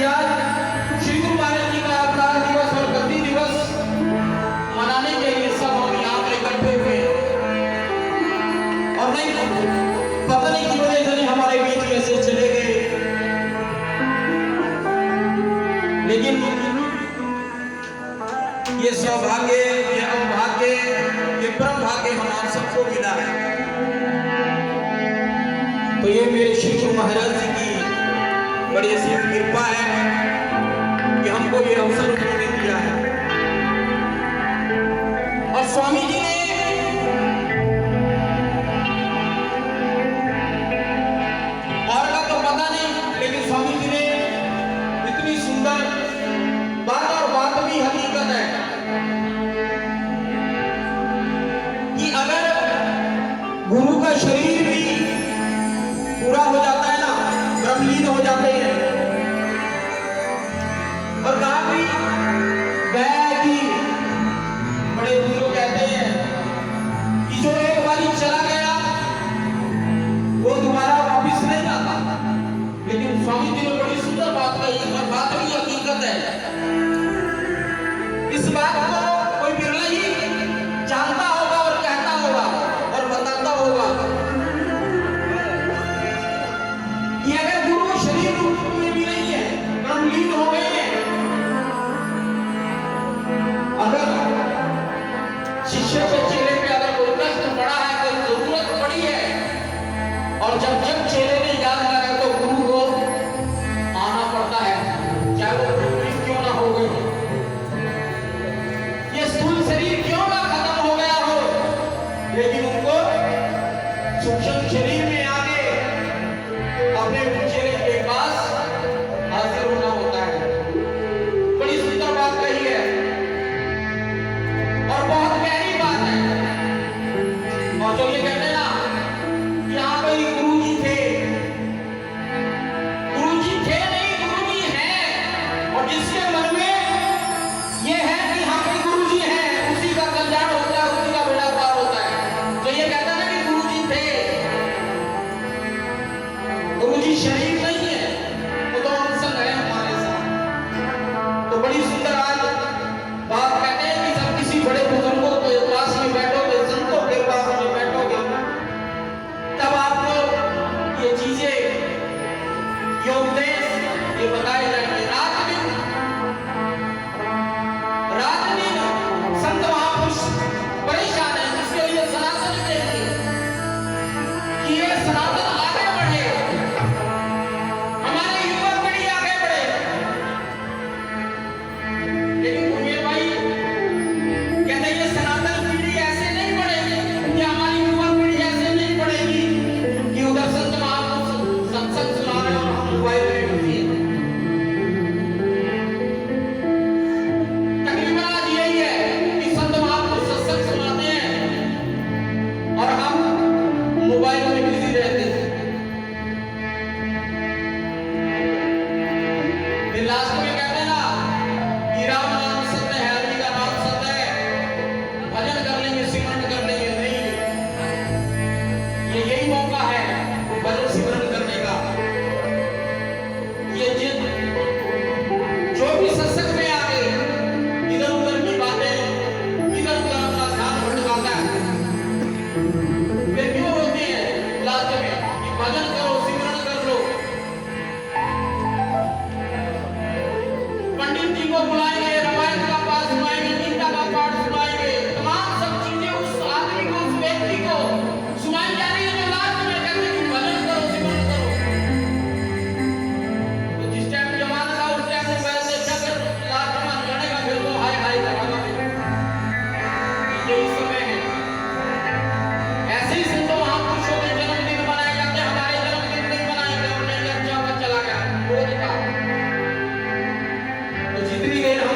आज श्री गुरु महाराज जी का अवतार दिवस और गद्दी दिवस मनाने के लिए सब हम यहाँ पर इकट्ठे हुए और नहीं पता नहीं की वजह से हमारे बीच में से चले गए, लेकिन ये सौभाग्य, ये अवभाग्य, ये परम भाग्य हम आप सबको मिला है। तो ये मेरे श्री गुरु महाराज जी की बड़ी असीम कृपा है कि हमको ये अवसर उन्होंने दिया है। और स्वामी जी ने और का तो पता नहीं, लेकिन स्वामी जी ने इतनी सुंदर बात, और बात भी हकीकत है कि अगर गुरु का शरीर भी पूरा हो जाता है ना, ब्रह्मलीन हो जाते हैं, और कहा भी गया कि बड़े बुजुर्ग कहते हैं कि जो एक बारी चला गया वो दोबारा वापिस नहीं आता। लेकिन स्वामी जी ने बड़ी सुंदर बात कही और बात भी हकीकत है। इस बात को कोई बिरला ही जानता होगा और कहता होगा और बताता होगा कि अगर गुरु शरीर रूप में भी नहीं है, ब्रह्मलीन हो गए हैं, अगर शिष्य पे चेले पे अगर कोई कष्ट पड़ा है, कोई जरूरत पड़ी है, और जब जब चेले ने याद करा तो गुरु को आना पड़ता है, चाहे वो ब्रह्मलीन क्यों ना हो गए, ये स्थूल शरीर क्यों ना खत्म हो गया हो, लेकिन उनको सूक्ष्म शरीर में आगे अपने चेहरे के पास हाजिर होना होता है। बड़ी सुंदर बात कही है और बहुत गहरी बात है। और जो ये कहते हैं ना कि यहाँ पे गुरु जी थे, गुरु जी थे नहीं, गुरु जी हैं, और जिसके मन में ये है कि हाँ भाई गुरु जी हैं, उसी का कल्याण होता है, उसी का बेड़ा पार होता है। तो ये कहता है ना कि गुरु जी थे, गुरु जी शरीर नहीं है, वो तो हम संग है हमारे साथ। तो बड़ी सुंदर आज बात कहते हैं कि सब किसी बड़े बुजुर्गों के पास में बैठोगे, संतों के पास में बैठोगे, तब आपको ये चीजें, ये उपदेश, ये बताए जाएंगे। राजनीति संत महापुरुष परेशान है, इसके लिए सनातन देंगे कि ये सनातन आगे बढ़े, हमारे युवा पीढ़ी आगे बढ़े। लेकिन मेरे भाई कहते हैं ये सनातन पीढ़ी ऐसे नहीं बढ़ेगी, कि हमारी युवा पीढ़ी ऐसे नहीं बढ़ेगी कि उधर संत महापुरुष सत्संग सुना रहे और हम मोबाइल में बिजी हैं। तकरीबन आज यही है कि संत महापुरुष सत्संग सुनाते हैं और हम मोबाइल में बिजी रहते हैं। फिर लास्ट में कहते हैं ना कि राम नाम सत्य है, हरि का नाम सत्य है, भजन कर लेंगे, सिमरन कर लेंगे। नहीं, ये यही मौका है भजन सिमरन करने का। ये जिन जो भी सत्संग में आ गए, इधर उधर की बातें, इधर उधर अपना ध्यान भटकाता है, वे क्यों होते हैं लास्ट में कि भजन करो, सिमरन कर लो। पंडित जी को बुलाएंगे, रामायण का पाठ सुनाएंगे, गीता का पाठ सुनाएंगे, तमाम सब चीजें उस आदमी को, उस व्यक्ति को सुनाई जा रही है जो लास्ट में कहते हैं कि भजन करो, सिमरन करो। तो जिस टाइम जमाना था उस टाइम में वैसे चक्कर लास्ट में जाने का, फिर तो हाय हाय लगाना यही समय है। ऐसे ही संतों महापुरुषों के जन्मदिन मनाए जाते हैं, हमारे जन्मदिन नहीं मनाएंगे, और नहीं अच्छा चला गया रोज का। तो जितनी देर हम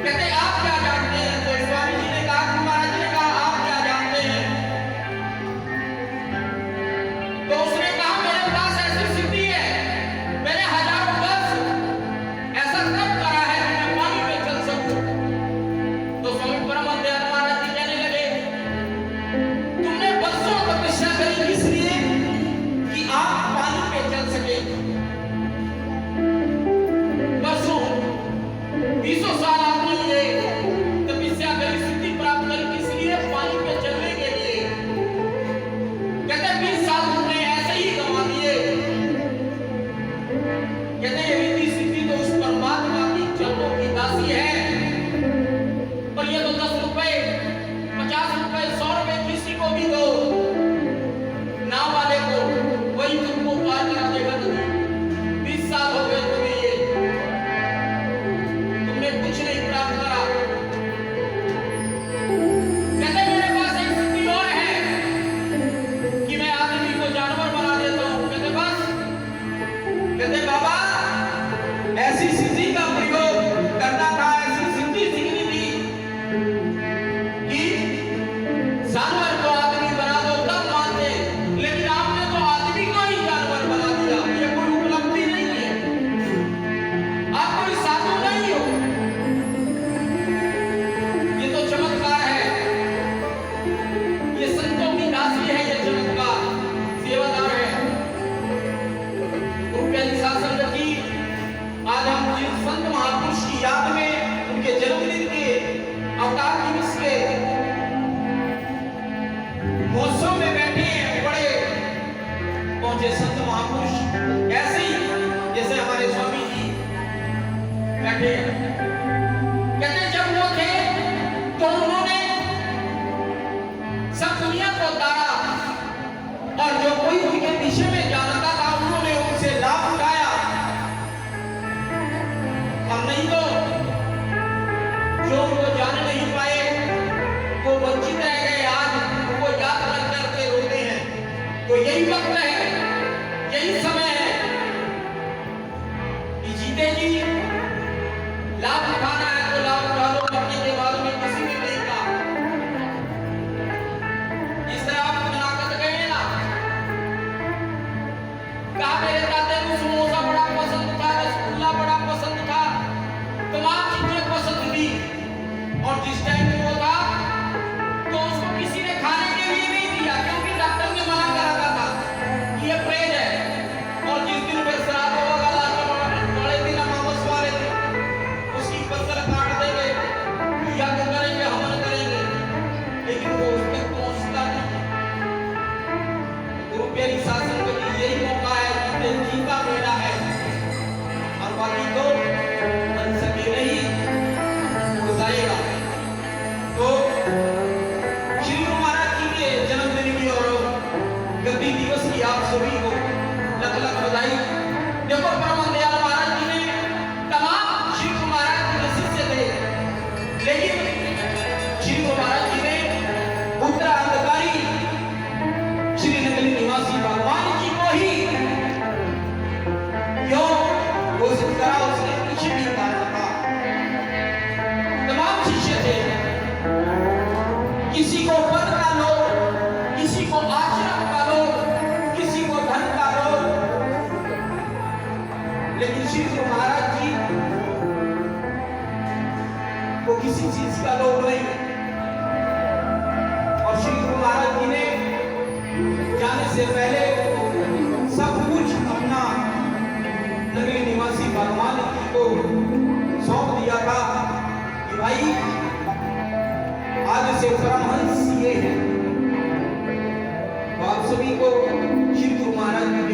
कहते आप क्या जानते हैं? तो स्वामी जी ने कहा, महाराज जी ने कहा आप क्या जानते हैं? तो उसने कहा मेरे पास ऐसी सिद्धि है, मैंने हजारों वर्ष ऐसा तप करा है कि मैं पानी में चल सकूं। तो स्वामी परमानंद महाराज जी कहने लगे, तुमने वर्षों तपस्या करी इसलिए कि आप पानी पे चल सके। वर्षों 20 साल आपने ये तपस्या करी, सिद्धि प्राप्त करी, इसलिए पानी पे चलने के लिए। कहते 20 साल तुमने ऐसे ही गंवा दिए। कहते ये रिद्धि सिद्धि तो उस परमात्मा की चरणों की दासी है, पर ये तो 10 रुपए 50 रुपए 100 रुपए किसी को भी दो, नाव वाले को, वही तुमको पार करा देगा। नदी 20 साल हो गए तुम्हें, ये तुमने कुछ नहीं प्राप्त करा। कहते मेरे पास एक सिद्धि और है कि मैं आदमी को जानवर बना देता हूं। कहते बस, कहते बाबा ऐसी सिद्धि का प्रयोग करना था, ऐसी सिद्धि सीखनी थी कि जानवर को आदमी बना दो तब मानते, लेकिन आपने तो आदमी को ही जानवर बना दिया। ये कोई उपलब्धि नहीं है, आप कोई साधु नहीं हो, ये तो चमत्कार है, ये संतों की दासी है, ये चमत्कार सेवादार है। रुपया शासन की आज हम जिस संत महापुरुष की याद में उनके जन्मदिन के अवतार दिवस के महोत्सव में बैठे हैं, बड़े पहुंचे संत महापुरुष, ऐसे ही जैसे हमारे स्वामी जी बैठे हैं। कहते जब वो थे तो उन्होंने सब दुनिया को तारा, और जो कोई उनके विषय में जानता था उन्होंने उनसे लाभ उठाया, और नहीं तो जो उनको जान नहीं पाए वो वंचित रह गए। आज वो याद कर करके रोते हैं। तो यही वक्त है, यही समय है कि जीते जी लाभ उठाना है तो लाभ उठा लो, मरने के बाद में किसी ने नहीं कहा। इस तरह आप मुलाकात गए ना, कहा मेरे दादे को समोसा बड़ा पसंद था, रसगुल्ला बड़ा पसंद था, तमाम चीजें पसंद थी, और जिस टाइम वो था तो उसको किसी ने खाने के लिए नहीं दिया, क्योंकि डॉक्टर ने मना करा था कि ये प्रेत है। और जिस दिन फिर श्राद्ध होगा, लास्ट बड़े दिन अमावस वाले दिन उसकी फसल काट देंगे, यज्ञ करेंगे, हवन करेंगे, लेकिन वो उस तक पहुंचता नहीं। गुरु प्यारी शासन का यही मौका है, जी का मेला है, और बाकी तो बन सके नहीं हो जाएगा। तो श्री गुरु महाराज जी के जन्मदिन की और गद्दी दिवस की आप सभी को लख लख बधाई। देखो परमानंद महाराज जी ने तमाम श्री गुरु महाराज जी के शिष्य थे, लेकिन श्री गुरु महाराज जी ने उत्तराधिकारी श्री नगली निवासी भगवान जी को ही क्यों घोषित करा, उसके पीछे भी कारण था। तमाम शिष्य थे, किसी को पद का लोभ, किसी को आश्रम का लोभ, किसी को धन का लोभ, लेकिन श्री गुरु महाराज जी को किसी चीज का लोभ नहीं। और श्री गुरु महाराज जी ने जाने से पहले सब कुछ अपना नगरी निवासी भगवान जी को सौंप दिया था कि भाई आज से परमहंस ये है। तो आप सभी को श्री गुरु महाराज की